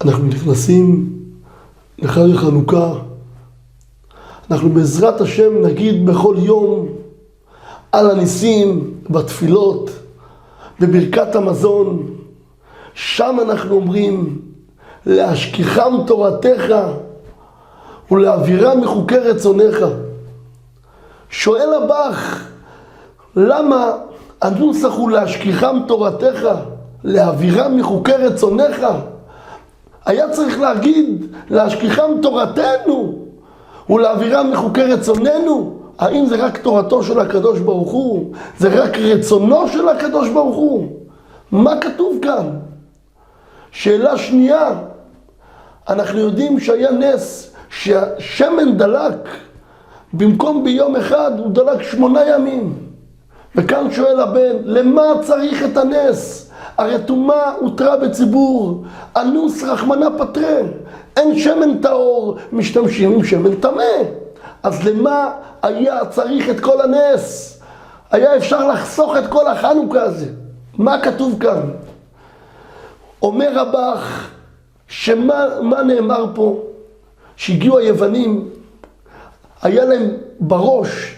אנחנו נכנסים לחג החנוכה. אנחנו בעזרת השם נגיד בכל יום על הניסים בתפילות, בברכת המזון. שם אנחנו אומרים להשכיחם תורתך ולהעבירם מחוקי רצונך. שואל הבח, למה הנוסח הוא להשכיחם תורתך, להעבירם מחוקי רצונך? היה צריך להגיד להשכיחם תורתנו ולהעבירם מחוקי רצוננו. האם זה רק תורתו של הקדוש ברוך הוא? זה רק רצונו של הקדוש ברוך הוא? מה כתוב כאן? שאלה שנייה, אנחנו יודעים שהיה נס שהשמן דלק, במקום ביום אחד הוא דלק 8 ימים. וכאן שואל הבן, למה צריך את הנס? הרי טומאה הותרה בציבור, אנוס רחמנא פטרא, אין שמן טהור, משתמשים עם שמן טמא. אז למה היה צריך את כל הנס? היה אפשר לחסוך את כל החנוכה הזה. מה כתוב כאן? אומר הבח, מה נאמר פה? שהגיעו היוונים, היה להם בראש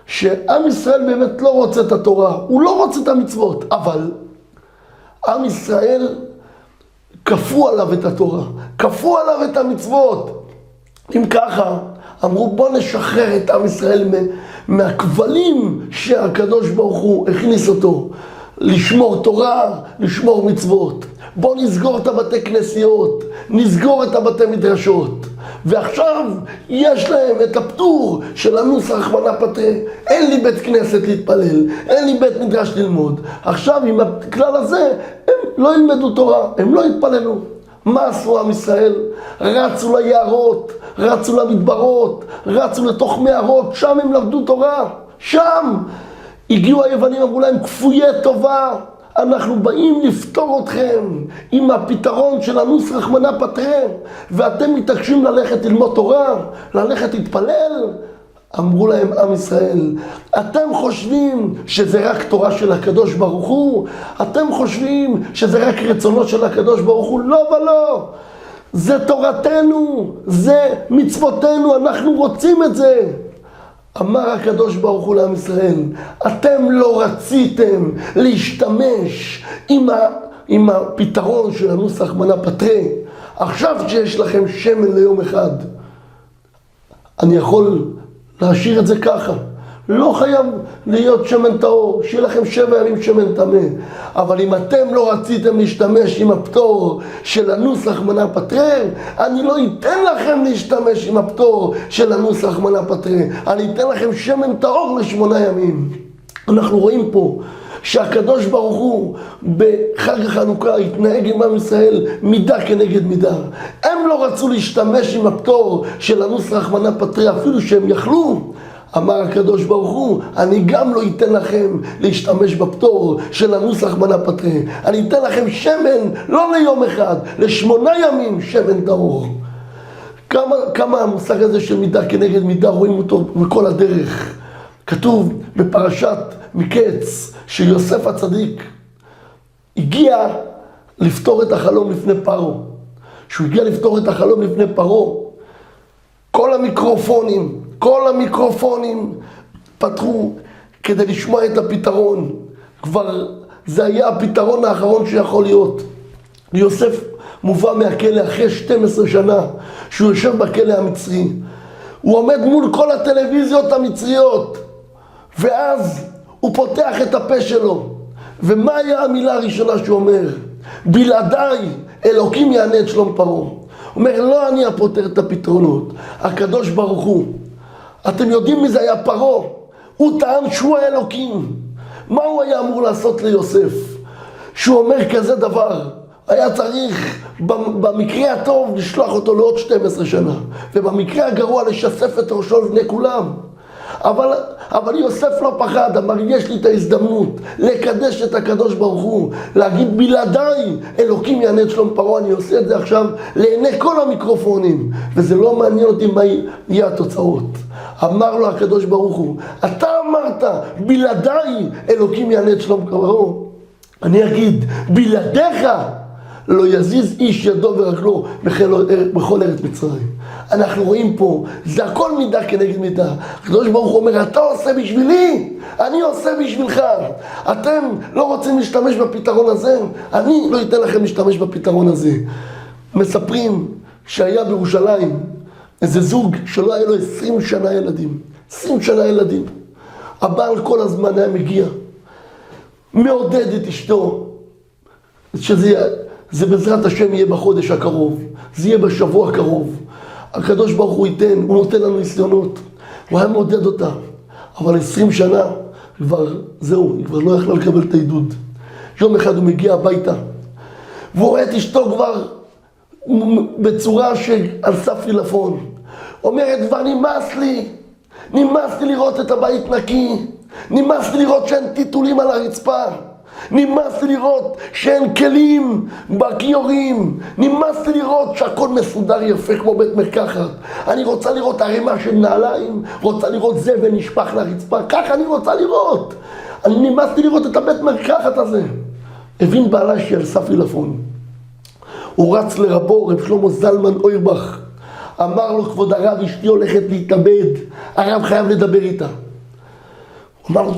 שעם ישראל באמת לא רוצה את התורה, הוא לא רוצה את המצוות, אבל עם ישראל כפו עליו את התורה, כפו עליו את המצוות. אם ככה, אמרו בוא נשחרר את עם ישראל מהכבלים שהקדוש ברוך הוא הכניס אותו, לשמור תורה, לשמור מצוות. בוא נסגור את הבתי כנסיות, נסגור את הבתי מדרשות. ועכשיו יש להם את הפטור של אנוס רחמנא פטרא. אין לי בית כנסת להתפלל, אין לי בית מדרש ללמוד. עכשיו עם הכלל הזה הם לא ילמדו תורה, הם לא יתפללו. מה עשו עם ישראל? רצו ליערות, רצו למדברות, רצו לתוך מערות, שם הם למדו תורה. שם הגיעו היוונים, אמרו להם כפויי טובה, אנחנו באים לפתור אתכם עם הפתרון של אנוס רחמנא פטרא, ואתם מתעקשים ללכת ללמוד תורה, ללכת להתפלל. אמרו להם עם ישראל, אתם חושבים שזה רק תורה של הקדוש ברוך הוא? אתם חושבים שזה רק רצונו של הקדוש ברוך הוא? לא ולא, זה תורתנו, זה מצוותינו, אנחנו רוצים את זה. אמר הקדוש ברוך הוא לעם ישראל, אתם לא רציתם להשתמש עם הפתרון של אנוס רחמנא פטרא. עכשיו שיש לכם שמן ליום אחד, אני יכול להשאיר את זה ככה. לא חייב להיות שמן טהור, שיהיה לכם 7 ימים שמן טמא. אבל אם אתם לא רציתם להשתמש עם הפטור של אנוס רחמנא פטרא, אני לא אתן לכם להשתמש עם הפטור של אנוס רחמנא פטרא. אני אתן לכם שמן טהור ל8 ימים. אנחנו רואים פה שהקדוש ברוך הוא בחג החנוכה התנהג עם עם ישראל מידה כנגד מידה. הם לא רצו להשתמש עם הפטור של אנוס רחמנא פטרא, אפילו שהם יכלו. אמר הקדוש ברוך הוא, אני גם לא אתן לכם להשתמש בפטור של אנוס רחמנא פטרא. אני אתן לכם שמן, לא ליום אחד, ל8 ימים שמן טהור. כמה המושג הזה של מידה כנגד מידה רואים אותו בכל הדרך. כתוב בפרשת מקץ שיוסף הצדיק הגיע לפתור את החלום לפני פרעה. כשהוא הגיע לפתור את החלום לפני פרעה, כל המיקרופונים פתחו כדי לשמוע את הפתרון. כבר זה היה הפתרון האחרון שיכול להיות. יוסף מובא מהכלא אחרי 12 שנה שהוא יושב בכלא המצרי. הוא עומד מול כל הטלוויזיות המצריות, ואז הוא פותח את הפה שלו. ומה היה המילה הראשונה שהוא אומר? בלעדיי אלוקים יענה את שלום פרעה. הוא אומר, לא אני הפותר את הפתרונות, הקדוש ברוך הוא. אתם יודעים מי זה היה פרעה? הוא טען שהוא האלוקים. מה הוא היה אמור לעשות ליוסף? שהוא אומר כזה דבר, היה צריך במקרה הטוב לשלוח אותו לעוד 12 שנה, ובמקרה הגרוע לשסף את ראשו לפני כולם. אבל יוסף לא פחד, אמר יש לי את ההזדמנות לקדש את הקדוש ברוך הוא, להגיד בלעדיי אלוקים יענה את שלום פרעה. אני עושה את זה עכשיו לעיני כל המיקרופונים, וזה לא מעניין אותי מה יהיה התוצאות. אמר לו הקדוש ברוך הוא, אתה אמרת בלעדיי אלוקים יענה את שלום פרעה, אני אגיד בלעדיך לא יזיז איש ידו ורגלו בכל ארץ מצרים. אנחנו רואים פה, זה הכל מידה כנגד מידה. הקדוש ברוך הוא אומר, אתה עושה בשבילי, אני עושה בשבילך. אתם לא רוצים להשתמש בפתרון הזה, אני לא אתן לכם להשתמש בפתרון הזה. מספרים שהיה בירושלים איזה זוג שלא היה לו 20 שנה ילדים. 20 שנה ילדים. הבעל כל הזמן היה מגיע, מעודד את אשתו, זה בעזרת השם יהיה בחודש הקרוב, זה יהיה בשבוע הקרוב. הקדוש ברוך הוא ייתן, הוא נותן לנו ניסיונות. הוא היה מעודד אותה, אבל 20 שנה כבר זהו, היא כבר לא יכלה לקבל את העידוד. יום אחד הוא מגיע הביתה, והוא רואה את אשתו כבר בצורה שעל סף עילפון. אומרת, כבר נמאס לי לראות את הבית נקי, נמאס לי לראות שאין טיטולים על הרצפה, נמאס לי לראות שאין כלים בכיורים, נמאס לי לראות שהכל מסודר יפה כמו בית מרקחת. אני רוצה לראות ערימה של נעליים, רוצה לראות זבל נשפך לרצפה, ככה אני רוצה לראות. אני נמאס לי לראות את הבית מרקחת הזה. הבין בעלה שעל סף עילפון. הוא רץ לרבו, רב שלמה זלמן אוירבך. אמר לו, כבוד הרב, אשתי הולכת להתאבד, הרב חייב לדבר איתה. הוא אמר לו,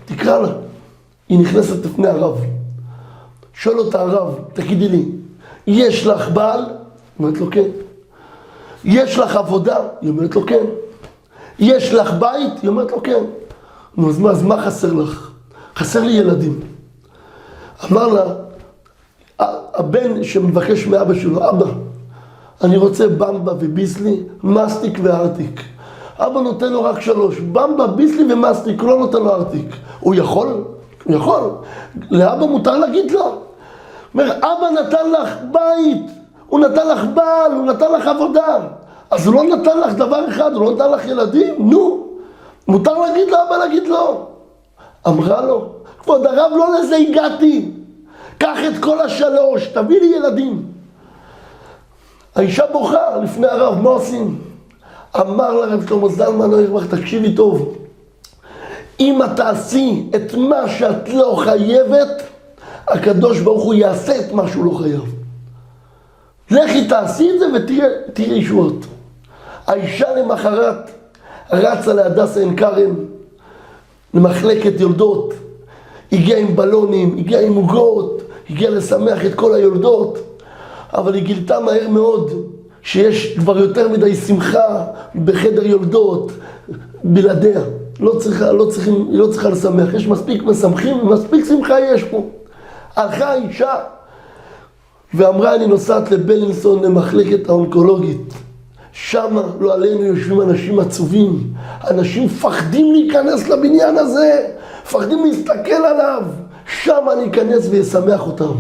תקרא לה. היא נכנסת לפני הרב. שואל אותה הרב, תגידי לי, יש לך בעל? היא אומרת לו, כן. יש לך עבודה? היא אומרת לו, כן. יש לך בית? היא אומרת לו, כן. נו, אז מה חסר לך? חסר לי ילדים. אמר לה, הבן שמבקש מאבא שלו, אבא, אני רוצה במבה וביסלי, מסטיק וארטיק. אבא נותן לו רק 3, במבה, ביסלי ומסטיק, הוא לא נותן לו ארטיק. הוא יכול? הוא יכול. לאבא מותר להגיד לו. אומר, אבא נתן לך בית, הוא נתן לך בעל, הוא נתן לך עבודה. אז הוא לא נתן לך דבר אחד, הוא לא נתן לך ילדים? נו, מותר להגיד לאבא, להגיד לו. אמרה לו, כבוד הרב, לא לזה הגעתי. קח את כל 3, תביא לי ילדים. האישה בוכה לפני הרב, מה עושים? אמר לרב שלמה זלמן אוירבך, תקשיבי טוב. אם את תעשי את מה שאת לא חייבת, הקדוש ברוך הוא יעשה את מה שהוא לא חייב. לכי תעשי את זה ותראי ישועות. האישה למחרת רצה להדסה עין כרם, למחלקת יולדות, הגיעה עם בלונים, הגיעה עם עוגות, הגיעה לשמח את כל היולדות, אבל היא גילתה מהר מאוד שיש כבר יותר מדי שמחה בחדר יולדות בלעדיה. היא לא צריכה לשמח, יש מספיק משמחים, מספיק שמחה יש פה. הלכה האישה ואמרה, אני נוסעת לבלינסון למחלקת האונקולוגית. שמה, לא עלינו, יושבים אנשים עצובים, אנשים פחדים להיכנס לבניין הזה, פחדים להסתכל עליו. שמה אני אכנס וישמח אותם.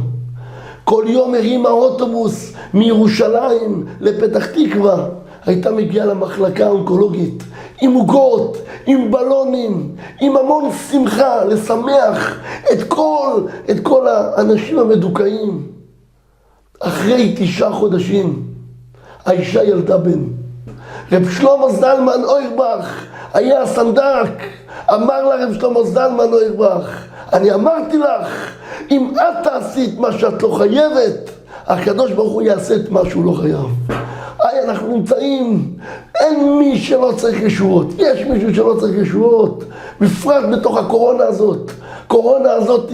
כל יום הרים האוטובוס מירושלים לפתח תקווה, הייתה מגיעה למחלקה האונקולוגית עם עוגות, עם בלונים, עם המון שמחה, לשמח את כל האנשים המדוכאים. אחרי 9 חודשים האישה ילדה בן. רב שלמה זלמן אוירבך היה הסנדק, אמר לה רב שלמה זלמן אוירבך, אני אמרתי לך, אם את תעשית מה שאת לא חייבת, הקדוש ברוך הוא יעשה את מה שהוא לא חייב. אנחנו נמצאים, אין מי שלא צריך ישועות. יש מישהו שלא צריך ישועות, בפרט בתוך הקורונה הזאת. קורונה הזאת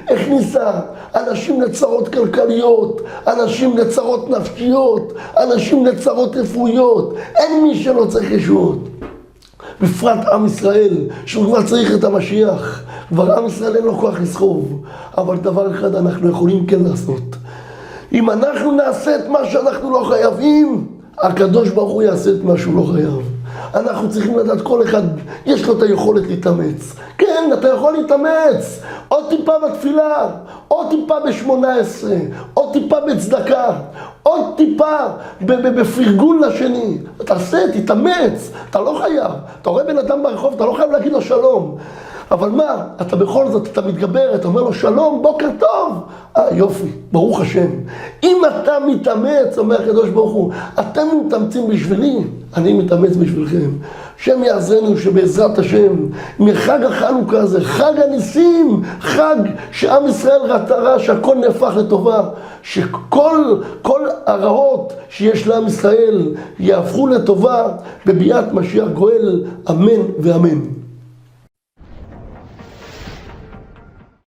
הכניסה אנשים לצרות כלכליות, אנשים לצרות נפשיות, אנשים לצרות רפואיות. אין מי שלא צריך ישועות. בפרט עם ישראל, שהוא כבר צריך את המשיח. כבר עם ישראל אין לו כוח לסחוב. אבל דבר אחד אנחנו יכולים כן לעשות. אם אנחנו נעשה את מה שאנחנו לא חייבים, הקדוש ברוך הוא יעשה את מה שהוא לא חייב. אנחנו צריכים לדעת, כל אחד יש לו את היכולת להתאמץ. כן, אתה יכול להתאמץ. עוד טיפה בתפילה, עוד טיפה ב18, עוד טיפה בצדקה, עוד טיפה בפרגון לשני. תעשה, תתאמץ, אתה לא חייב. אתה רואה בן אדם ברחוב, אתה לא חייב להגיד לו שלום. אבל מה, אתה בכל זאת, אתה מתגבר, אתה אומר לו שלום, בוקר טוב. יופי, ברוך השם. אם אתה מתאמץ, אומר הקדוש ברוך הוא, אתם מתאמצים בשבילי, אני מתאמץ בשבילכם. השם יעזרנו שבעזרת השם, מחג החנוכה הזה, חג הניסים, חג שעם ישראל ראה שהכל נהפך לטובה, שכל הרעות שיש לעם ישראל יהפכו לטובה בביאת משיח גואל, אמן ואמן.